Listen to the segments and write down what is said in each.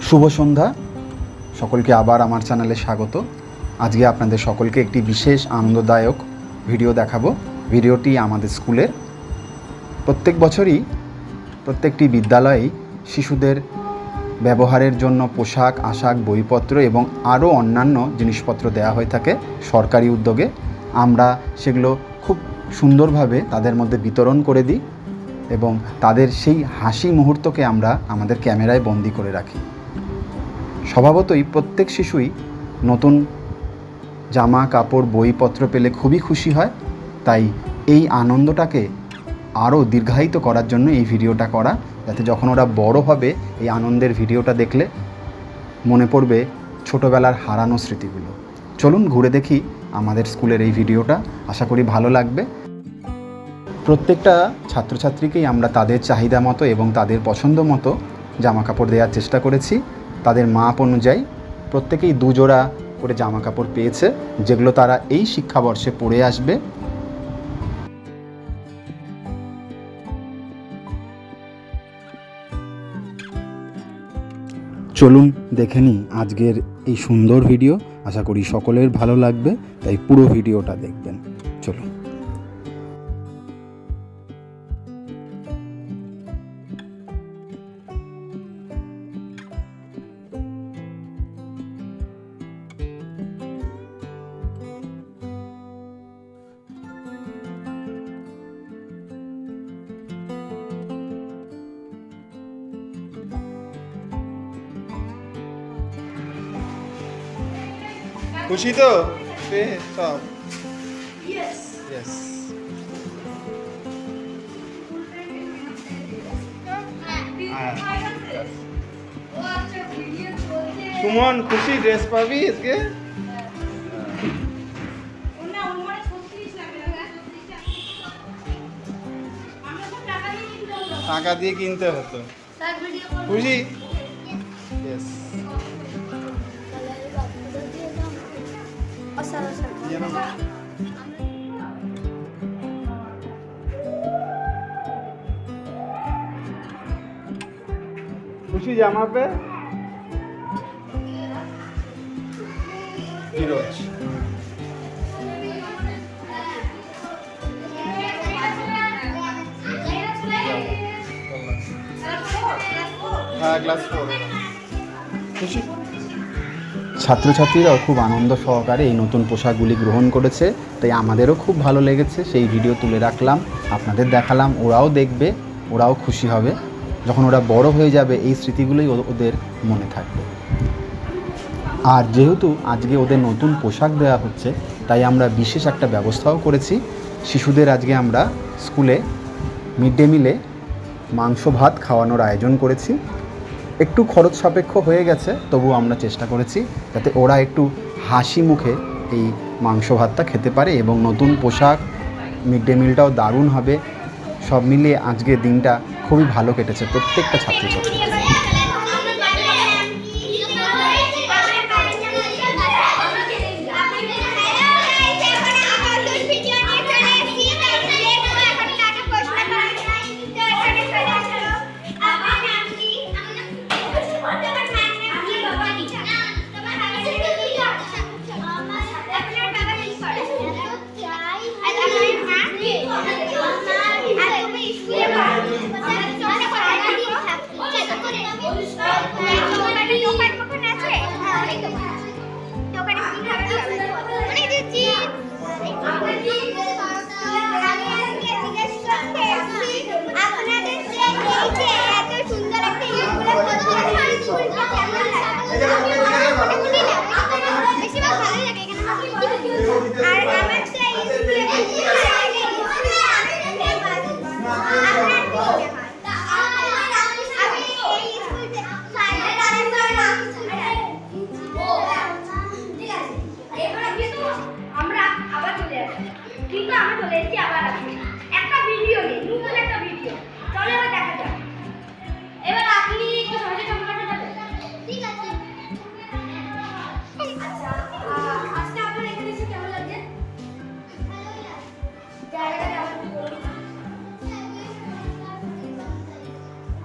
শুভ সন্ধ্যা সকলকে আবার আমার চ্যানেলে স্বাগত। আজকে আপনাদের সকলকে একটি বিশেষ আনন্দদায়ক ভিডিও দেখাবো। ভিডিওটি আমাদের স্কুলের প্রত্যেক বছরই প্রত্যেকটি বিদ্যালয়েই শিশুদের ব্যবহারের জন্য পোশাক আশাক বইপত্র এবং আরও অন্যান্য জিনিসপত্র দেওয়া হয়ে থাকে সরকারি উদ্যোগে। আমরা সেগুলো খুব সুন্দরভাবে তাদের মধ্যে বিতরণ করে দিই এবং তাদের সেই হাসি মুহূর্তকে আমরা আমাদের ক্যামেরায় বন্দি করে রাখি। স্বভাবতই প্রত্যেক শিশুই নতুন জামা কাপড় বইপত্র পেলে খুবই খুশি হয়, তাই এই আনন্দটাকে আরও দীর্ঘায়িত করার জন্য এই ভিডিওটা করা, যাতে যখন ওরা বড় হবে এই আনন্দের ভিডিওটা দেখলে মনে পড়বে ছোটোবেলার হারানো স্মৃতিগুলো। চলুন ঘুরে দেখি আমাদের স্কুলের এই ভিডিওটা, আশা করি ভালো লাগবে। প্রত্যেকটা ছাত্রছাত্রীকেই আমরা তাদের চাহিদা মতো এবং তাদের পছন্দ মতো জামা কাপড় দেওয়ার চেষ্টা করেছি। তাদের মাপ অনুযায়ী প্রত্যেকেই দুজোড়া করে জামা কাপড় পেয়েছে, যেগুলো তারা এই শিক্ষাবর্ষে পরে আসবে। চলুন দেখে নিই আজকের এই সুন্দর ভিডিও। আশা করি সকলের ভালো লাগবে, তাই পুরো ভিডিওটা দেখবেন। চলুন। খুশি তো সব? Yes. Yes. সুমন খুশি? ড্রেস পাবি আজকে? টাকা দিয়ে কিনতে হতো। খুশি? Yes. खुशी जामा पे फिरोज हाँ क्लास 4 खुशी। ছাত্রছাত্রীরাও খুব আনন্দ সহকারে এই নতুন পোশাকগুলি গ্রহণ করেছে, তাই আমাদেরও খুব ভালো লেগেছে। সেই ভিডিও তুলে রাখলাম, আপনাদের দেখালাম, ওরাও দেখবে, ওরাও খুশি হবে। যখন ওরা বড় হয়ে যাবে এই স্মৃতিগুলোই ওদের মনে থাকবে। আর যেহেতু আজকে ওদের নতুন পোশাক দেওয়া হচ্ছে, তাই আমরা বিশেষ একটা ব্যবস্থাও করেছি। শিশুদের আজকে আমরা স্কুলে মিড ডে মিলে মাংস ভাত খাওয়ানোর আয়োজন করেছি। একটু খরচ সাপেক্ষ হয়ে গেছে, তবুও আমরা চেষ্টা করেছি যাতে ওরা একটু হাসি মুখে এই মাংস ভাতটা খেতে পারে এবং নতুন পোশাক, মিড ডে মিলটাও দারুণ হবে। সব মিলিয়ে আজকের দিনটা খুবই ভালো কেটেছে প্রত্যেকটা ছাত্রছাত্রী।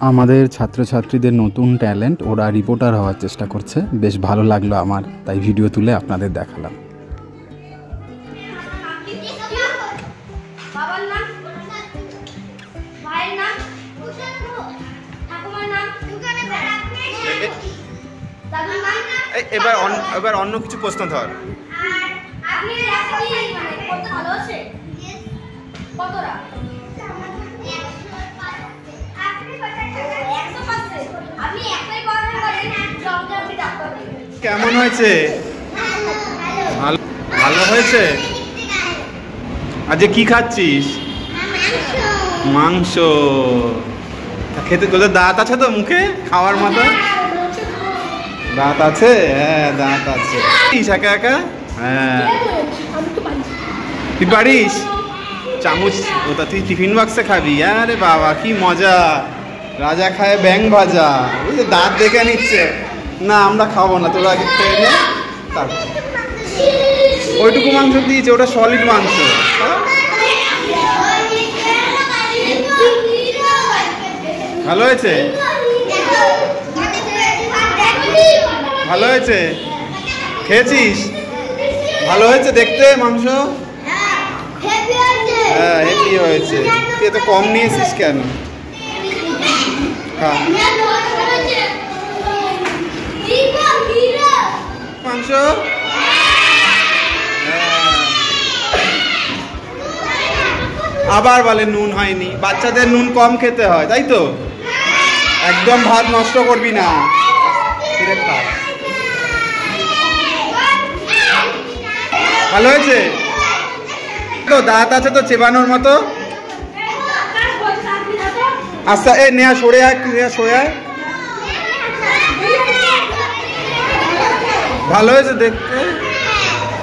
আমাদের ছাত্রছাত্রীদের নতুন ট্যালেন্ট, ওরা রিপোর্টার হওয়ার চেষ্টা করছে। বেশ ভালো লাগলো আমার, তাই ভিডিও তুলে আপনাদের দেখালাম। এবার অন্য কিছু প্রশ্ন ধর। কেমন হয়েছে? ভালো হয়েছে। আজকে কি খাচ্ছিস? মাংস। খেতে তোদের দাঁত আছে তো মুখে খাওয়ার মতো? দাঁত আছে? হ্যাঁ দাঁত আছে। একা একা? হ্যাঁ তুই পারিস? চামচ ওটা তুই টিফিন বক্সে খাবি? আরে বাবা কি মজা। রাজা খায় ব্যাং ভাজা। বুঝলি দাঁত দেখে নিচ্ছে। না আমরা খাবো না, তোরা আগে খেয়ে নে। ওইটুকু মাংস দিয়েছে, ওটা সলিড মাংস। ভালো হয়েছে? ভালো হয়েছে? খেয়েছিস? ভালো হয়েছে দেখতে মাংস? হ্যাঁ হেভি হয়েছে। তুই এত কম নিয়েছিস কেন? মাংস আবার বলে নুন হয়নি। বাচ্চাদের নুন কম খেতে হয়, তাই তো? একদম ভাত নষ্ট করবি না। ভালো হয়েছে তো? দাঁত আছে তো চেবানোর মতো? আচ্ছা এ নেয়া সরে আয়, নেয়া সরে আয়। ভালো হয়েছে দেখতে?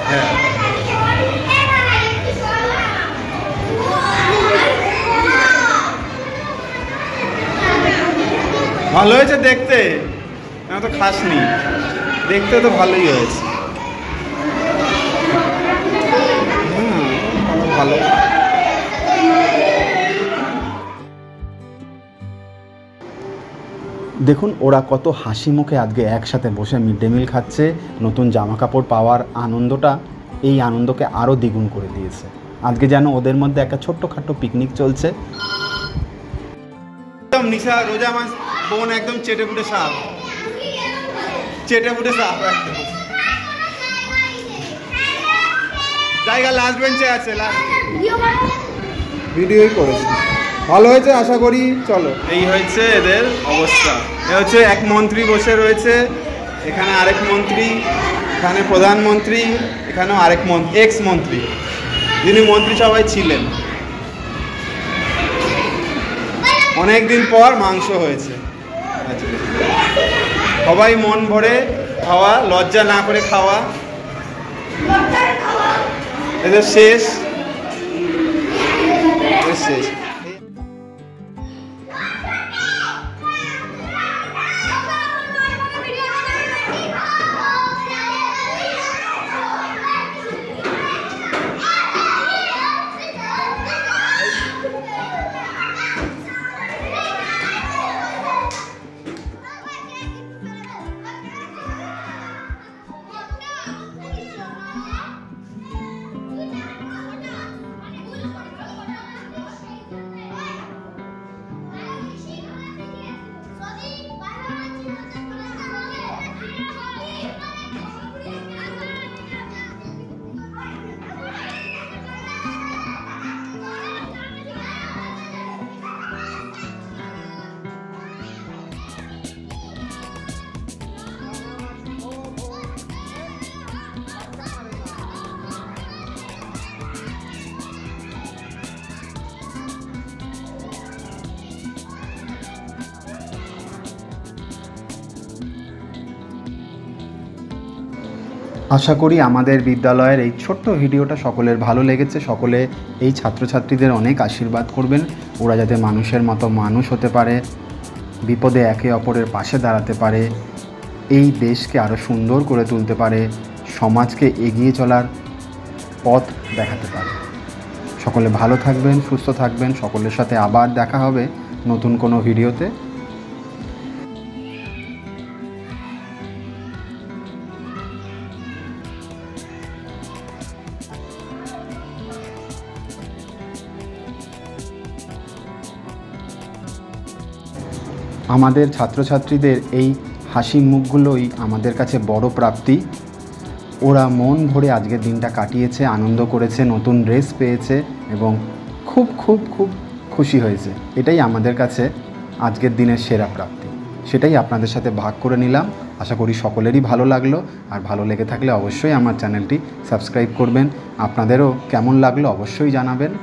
হ্যাঁ ভালো হয়েছে দেখতে? আমি তো খাসনি, দেখতে তো ভালোই হয়েছে। ভালো। দেখুন ওরা কত হাসি মুখে আজকে একসাথে বসে মিড ডে মিল খাচ্ছে। নতুন জামা কাপড় পাওয়ার আনন্দটা এই আনন্দকে আরও দ্বিগুণ করে দিয়েছে। আজকে যেন ওদের মধ্যে একটা ছোট্টখাট্টো পিকনিক চলছে। একদম নিশা রোজা মাছ বোন একদম চেটে ফুটে সাপ, চেটে ফুটে সাপ একদম। জায়গা লাস্ট বেঞ্চে আছে, ভিডিওই করেছে। ভালো হয়েছে আশা করি। চলো এই হয়েছে এদের অবস্থা। এ হচ্ছে এক মন্ত্রী বসে রয়েছে, এখানে আরেক মন্ত্রী, এখানে প্রধানমন্ত্রী, এখানেও আরেক এক্স মন্ত্রী, যিনি মন্ত্রিসভায় ছিলেন। অনেকদিন পর মাংস হয়েছে। সবাই মন ভরে খাওয়া, লজ্জা না করে খাওয়া। এদের শেষ শেষ। আশা করি আমাদের বিদ্যালয়ের এই ছোট্ট ভিডিওটা সকলের ভালো লেগেছে। সকলে এই ছাত্রছাত্রীদের অনেক আশীর্বাদ করবেন, ওরা যাতে মানুষের মতো মানুষ হতে পারে, বিপদে একে অপরের পাশে দাঁড়াতে পারে, এই দেশকে আরও সুন্দর করে তুলতে পারে, সমাজকে এগিয়ে চলার পথ দেখাতে পারে। সকলে ভালো থাকবেন, সুস্থ থাকবেন। সকলের সাথে আবার দেখা হবে নতুন কোনো ভিডিওতে। আমাদের ছাত্রছাত্রীদের এই হাসি মুখগুলোই আমাদের কাছে বড় প্রাপ্তি। ওরা মন ভরে আজকের দিনটা কাটিয়েছে, আনন্দ করেছে, নতুন ড্রেস পেয়েছে এবং খুব খুব খুব খুশি হয়েছে। এটাই আমাদের কাছে আজকের দিনের সেরা প্রাপ্তি। সেটাই আপনাদের সাথে ভাগ করে নিলাম। আশা করি সকলেরই ভালো লাগলো, আর ভালো লেগে থাকলে অবশ্যই আমার চ্যানেলটি সাবস্ক্রাইব করবেন। আপনাদেরও কেমন লাগলো অবশ্যই জানাবেন।